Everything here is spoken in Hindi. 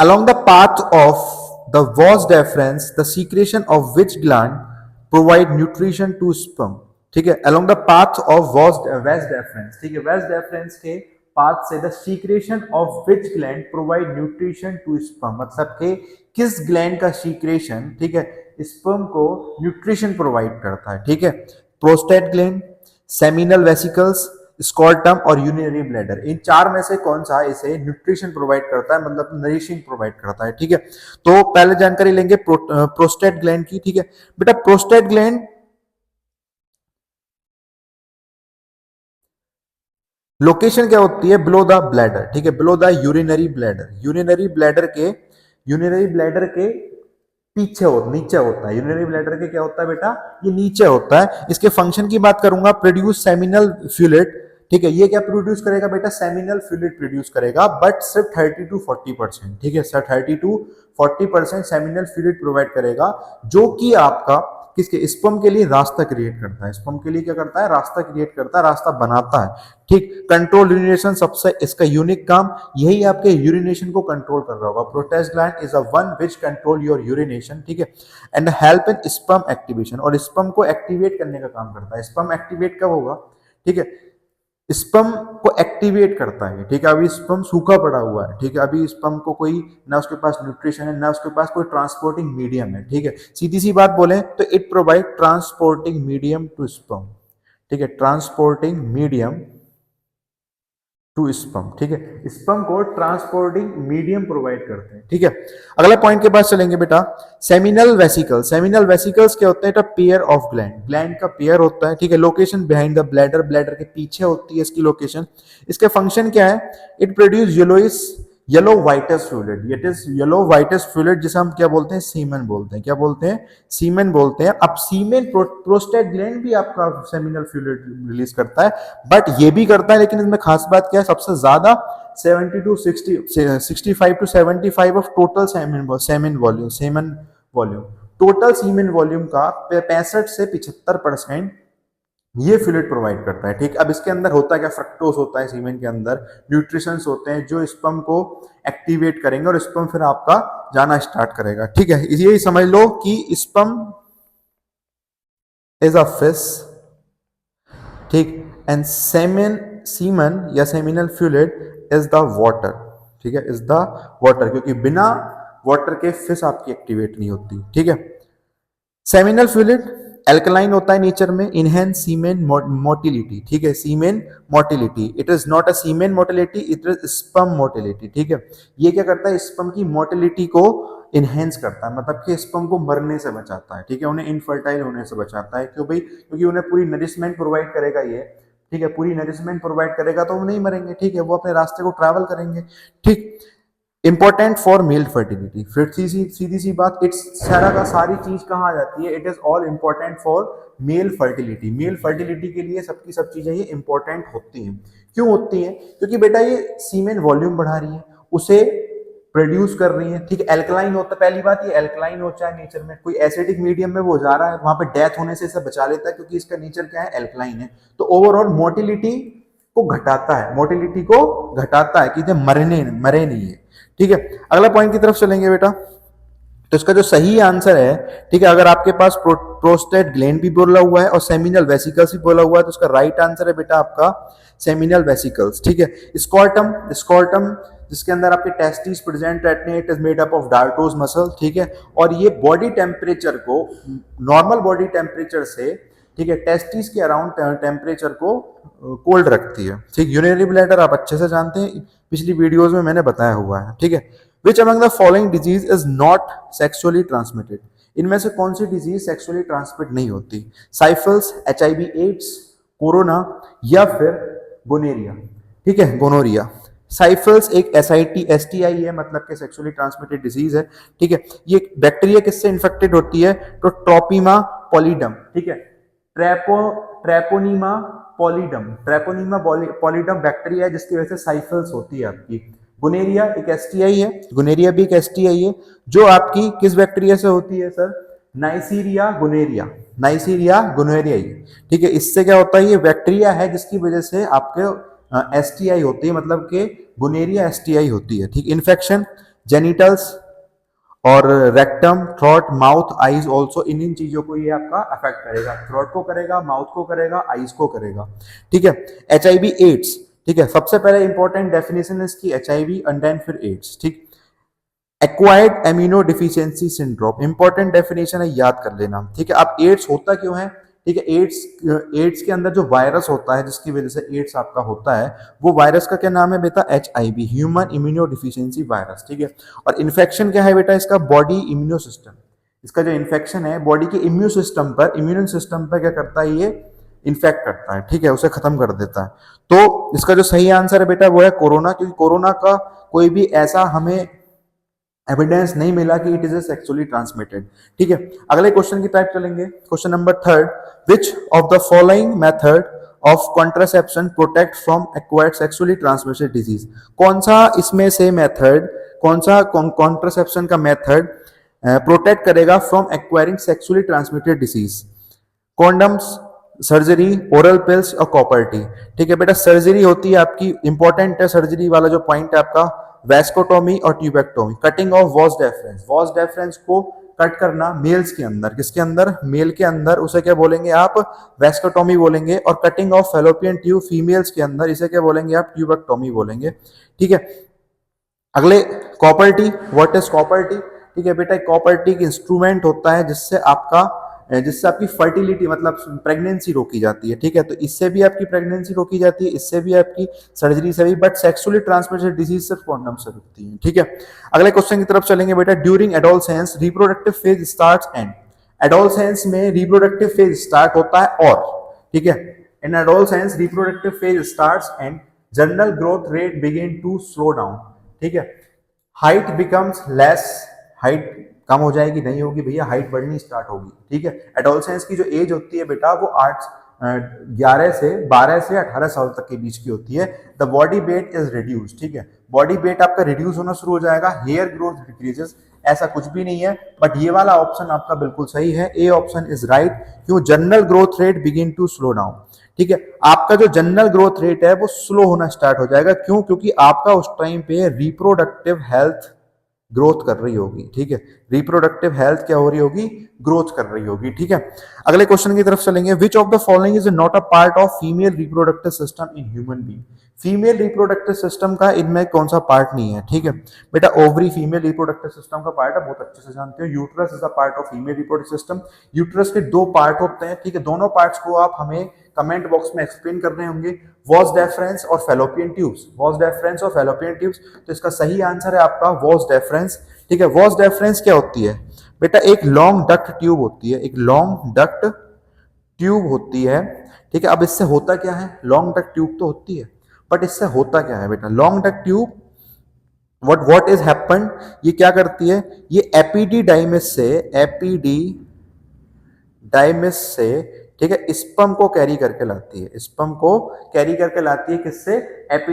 along the path of the vas deferens the secretion of which gland provide nutrition to sperm. ठीक है, along the path of vas deferens, ठीक है, vas deferens के पाथ से the secretion of which gland provide nutrition to sperm, मतलब के किस ग्लैंड का सीक्रेशन, ठीक है, स्पर्म को न्यूट्रिशन प्रोवाइड करता है. ठीक है, प्रोस्टेट ग्लैंड, सेमिनल वेसिकल्स, स्कॉर्टम और यूरिनरी ब्लैडर, इन चार में से कौन सा इसे न्यूट्रिशन प्रोवाइड करता है, मतलब नरिशिंग प्रोवाइड करता है. ठीक है, तो पहले जानकारी लेंगे प्रोस्टेट ग्लैंड की. ठीक है बेटा, प्रोस्टेट ग्लैंड लोकेशन क्या होती है, बिलो द ब्लैडर. ठीक है, below the urinary bladder. Urinary bladder के पीछे नीचे होता है. यूरिनरी ब्लैडर के क्या होता है बेटा, ये नीचे होता है. इसके फंक्शन की बात करूंगा, प्रोड्यूस सेमिनल फ्लूइड. ठीक है, ये क्या प्रोड्यूस करेगा बेटा, सेमिनल फ्लूइड प्रोड्यूस करेगा, बट सिर्फ 30 to 40%. ठीक है sir, 30 to 40% seminal fluid provide करेगा, जो कि आपका किसके, स्पर्म के लिए रास्ता क्रिएट करता है. स्पर्म के लिए क्या करता है, रास्ता क्रिएट करता है, रास्ता बनाता है. ठीक, कंट्रोल यूरिनेशन, सबसे इसका यूनिक काम यही आपके यूरिनेशन को कंट्रोल कर रहा होगा. Prostate gland is a one which control your urination. ठीक है, and help in sperm activation, और स्पर्म को एक्टिवेट करने का काम करता है. स्पर्म एक्टिवेट कब होगा, ठीक है, स्पर्म को एक्टिवेट करता है. ठीक है, अभी स्पर्म सूखा पड़ा हुआ है. ठीक है, अभी स्पर्म को कोई ना उसके पास न्यूट्रिशन है, ना उसके पास कोई ट्रांसपोर्टिंग मीडियम है. ठीक है, सीधी सी बात बोले तो it provide transporting medium to sperm. ठीक है, ट्रांसपोर्टिंग मीडियम टू स्पर्म. ठीक है, स्पर्म को ट्रांसपोर्टिंग मीडियम प्रोवाइड करते हैं. ठीक है, अगला पॉइंट के पास चलेंगे बेटा, सेमिनल वेसिकल. सेमिनल वेसिकल्स क्या होते हैं, पेयर ऑफ ग्लैंड, ग्लैंड का पेयर होता है. ठीक है, location behind the bladder, bladder के पीछे होती है इसकी लोकेशन. इसके फंक्शन क्या है, it produce yellow whitish fluid. It is yellow whitish fluid, जिसे हम क्या बोलते हैं, सीमेन बोलते हैं. क्या बोलते हैं, सीमेन बोलते हैं. अब सीमेन, प्रोस्टेट ग्लैंड भी आपका सेमिनल फ्लूइड रिलीज करता है, बट ये भी करता है, लेकिन इसमें खास बात क्या है, सबसे ज्यादा 70 to 65 to 75 of total semen volume, total semen volume का 65 से 75% ये फ्लूइड प्रोवाइड करता है. ठीक, अब इसके अंदर होता है क्या, फ्रक्टोज होता है सीमेन के अंदर, न्यूट्रिशंस होते हैं जो स्पर्म को एक्टिवेट करेंगे और स्पर्म फिर आपका जाना स्टार्ट करेगा. ठीक है, यही समझ लो कि स्पर्म इज अ फिश. ठीक, एंड सीमन या seminal fluid is the water. ठीक है, इज द वाटर, क्योंकि बिना वाटर के फिश आपकी एक्टिवेट नहीं होती. ठीक है, सेमिनल फ्लूइड एल्कलाइन होता है नेचर में, इनहेंस सीमेन मोटिलिटी. ठीक है, semen motility, it is not a semen motility, it is sperm motility. ठीक है, ये क्या करता है, स्पर्म की मोटिलिटी को इनहेंस करता है, मतलब कि स्पर्म को मरने से बचाता है. ठीक है, उन्हें इनफर्टाइल होने से बचाता है. क्यों भाई, क्योंकि उन्हें पूरी नरिशमेंट प्रोवाइड करेगा ये. ठीक है, पूरी नरिशमेंट प्रोवाइड करेगा तो वो नहीं मरेंगे. ठीक है, वो अपने रास्ते को ट्रैवल करेंगे. ठीक, इंपॉर्टेंट फॉर मेल फर्टिलिटी, फिर सीधी सी बात, इट्स सारा का सारी चीज कहाँ आ जाती है, it is all important for male fertility. Mail fertility के लिए सबकी सब चीजें ये इंपॉर्टेंट होती हैं. क्यों होती हैं, क्योंकि बेटा ये सीमेन वॉल्यूम बढ़ा रही है, उसे प्रोड्यूस कर रही है. ठीक है, एल्कलाइन होता है, पहली बात ये एल्कलाइन होता है नेचर में, कोई एसिडिक मीडियम में वो जा रहा है, वहां पे डेथ होने से इसे बचा लेता है, क्योंकि इसका नेचर क्या है, एल्कलाइन है. तो ओवरऑल मोटिलिटी को घटाता है, मोटिलिटी को घटाता है कि मरे नहीं है. ठीक है, अगला पॉइंट की तरफ चलेंगे बेटा, तो इसका जो सही आंसर है, ठीक है, अगर आपके पास प्रोस्टेट ग्लैंड भी बोला हुआ है और सेमिनल वेसिकल्स भी बोला हुआ है, तो उसका राइट आंसर है बेटा आपका सेमिनल वेसिकल्स. ठीक है, स्कॉर्टम जिसके अंदर आपके टेस्टिस प्रेजेंट रहते हैं, it is made up of dartos muscle. ठीक है, और ये बॉडी टेम्परेचर को, नॉर्मल बॉडी टेम्परेचर से, ठीक है, टेस्टिस के अराउंड टेम्परेचर को कोल्ड रखती है. ठीक, यूरिनरी ब्लैडर आप अच्छे से जानते हैं, पिछली वीडियोस में मैंने बताया हुआ है. ठीक है, which among the following disease is not sexually transmitted, इनमें से कौन सी डिजीज सेक्सुअली ट्रांसमिट नहीं होती, साइफल्स, HIV एड्स, कोरोना या फिर गोनेरिया. ठीक है, गोनोरिया. साइफल्स एक STI है, मतलब कि सेक्सुअली ट्रांसमिटेड डिजीज है. ठीक है, ये बैक्टीरिया किससे इन्फेक्टेड होती है, तो ट्रोपिमा पॉलीडम. ठीक है, ट्रेपोनीमा पॉलीडम बैक्टीरिया है, जिसकी वजह से साइफल्स होती है आपकी. गुनेरिया एक STI है, गुनेरिया भी एक STI है, जो आपकी किस बैक्टीरिया से होती है सर, नाइसीरिया गुनेरिया. ठीक है, इससे क्या होता है, ये बैक्टीरिया है जिसकी वजह से आपके STI होती है, मतलब कि गुनेरिया STI होती है. ठीक, इन्फेक्शन जेनिटल्स और rectum, throat, mouth, eyes also, इन चीजों को ये आपका अफेक्ट करेगा, थ्रोट को करेगा, माउथ को करेगा, आईज को करेगा। ठीक है, HIV एड्स, ठीक है, सबसे पहले इंपॉर्टेंट डेफिनेशन है इसकी HIV एंड देन फिर एड्स। ठीक, acquired amino deficiency syndrome, important definition है, याद कर लेना। ठीक है, अब एड्स होता क्यों है? ठीक है, एड्स के अंदर जो वायरस होता है जिसकी वजह से एड्स आपका होता है, वो वायरस का क्या नाम है बेटा? HIV, human immuno deficiency virus. ठीक है, और इन्फेक्शन क्या है बेटा इसका? Body immuno system. इसका जो इन्फेक्शन है बॉडी के इम्यून सिस्टम पर क्या करता है? ये इन्फेक्ट करता है। ठीक है, उसे खत्म कर देता है। तो इसका जो सही आंसर है बेटा वो है कोरोना, क्योंकि कोरोना का कोई भी ऐसा हमें एविडेंस नहीं मिला कि it is a sexually transmitted. ठीक है, अगले क्वेश्चन की टाइप चलेंगे। Question number 3, which of the following method of contraception protect from acquired sexually transmitted disease? कौन सा इसमें से मेथड, कौन सा कॉन्ट्रासेप्शन का मेथड प्रोटेक्ट करेगा from acquiring sexually transmitted disease? Condoms, surgery, oral pills और कॉपर टी। ठीक है बेटा, सर्जरी होती है आपकी, इंपॉर्टेंट है सर्जरी वाला जो पॉइंट है आपका, वेस्कोटोमी और tubectomy. Cutting of vas deferens, vas deferens को कट करना मेल्स के अंदर, किसके अंदर? मेल के अंदर, उसे क्या बोलेंगे आप? वेस्कोटोमी बोलेंगे। और cutting of fallopian tube females के अंदर, इसे क्या बोलेंगे आप? ट्यूबेक्टोमी बोलेंगे। ठीक है, अगले copper T, what is copper T? ठीक है बेटा, कॉपर टी इंस्ट्रूमेंट होता है जिससे आपकी फर्टिलिटी मतलब प्रेगनेंसी रोकी जाती है। ठीक है, तो इससे भी आपकी प्रेगनेंसी रोकी जाती है, इससे भी आपकी सर्जरी से भी, बट सेक्सुअली ट्रांसमिटेड डिजीज सिर्फ कॉन्डम से रुकती है। ठीक है, अगले क्वेश्चन की तरफ चलेंगे बेटा। During adolescence reproductive phase starts and, adolescence में रिप्रोडक्टिव फेज स्टार्ट होता है और, ठीक है, in adolescence reproductive phase starts and general growth rate begin to slow down. ठीक है, हाइट बिकम्स लेस, हाइट कम हो जाएगी, नहीं होगी भैया, हाइट बढ़नी स्टार्ट होगी। ठीक है, एडोलसेंस की जो एज होती है बेटा वो 12 से 18 साल तक के बीच की होती है। The body weight is reduce. ठीक है, बॉडी वेट आपका रिड्यूस होना शुरू हो जाएगा, हेयर ग्रोथ डिक्रीजेस, ऐसा कुछ भी नहीं है, बट ये वाला ऑप्शन आपका बिल्कुल सही है, ए ऑप्शन इज राइट। क्यों? General growth rate begin to slow down. ठीक है, आपका जो जनरल ग्रोथ रेट है वो स्लो होना स्टार्ट हो जाएगा। क्यों? क्योंकि आपका उस टाइम पे रिप्रोडक्टिव हेल्थ ग्रोथ कर रही होगी। ठीक है, रिप्रोडक्टिव हेल्थ क्या हो रही होगी? ग्रोथ कर रही होगी। ठीक है, अगले क्वेश्चन की तरफ चलेंगे। Which of the following is not a part of female reproductive system in human being? Female reproductive system का इनमें कौन सा पार्ट नहीं है? ठीक है बेटा, ओवरी फीमेल रिप्रोडक्टिव सिस्टम का पार्ट है, बहुत अच्छे से जानते हो। Uterus is a part of female reproductive system. Uterus के 2 पार्ट होते हैं। ठीक है, दोनों पार्ट्स को आप हमें कमेंट बॉक्स में एक्सप्लेन करने होंगे, वॉस डेफरेंस और फेलोपियन ट्यूब्स, वॉस डेफरेंस और फेलोपियन ट्यूब्स। तो इसका सही आंसर है आपका वॉस डेफरेंस। ठीक है, वॉस डेफरेंस क्या होती है बेटा? एक लॉन्ग डक्ट ट्यूब होती है, एक लॉन्ग डक्ट ट्यूब होती है। ठीक है, अब इससे होता क्या है? लॉन्ग डक्ट ट्यूब तो होती है, बट इससे होता क्या है बेटा? Long duct tube what is happen, ये क्या करती है? ये एपीडी डाइमिस से, ठीक है, स्पर्म को कैरी करके लाती है, स्पर्म को कैरी करके लाती है, किससे?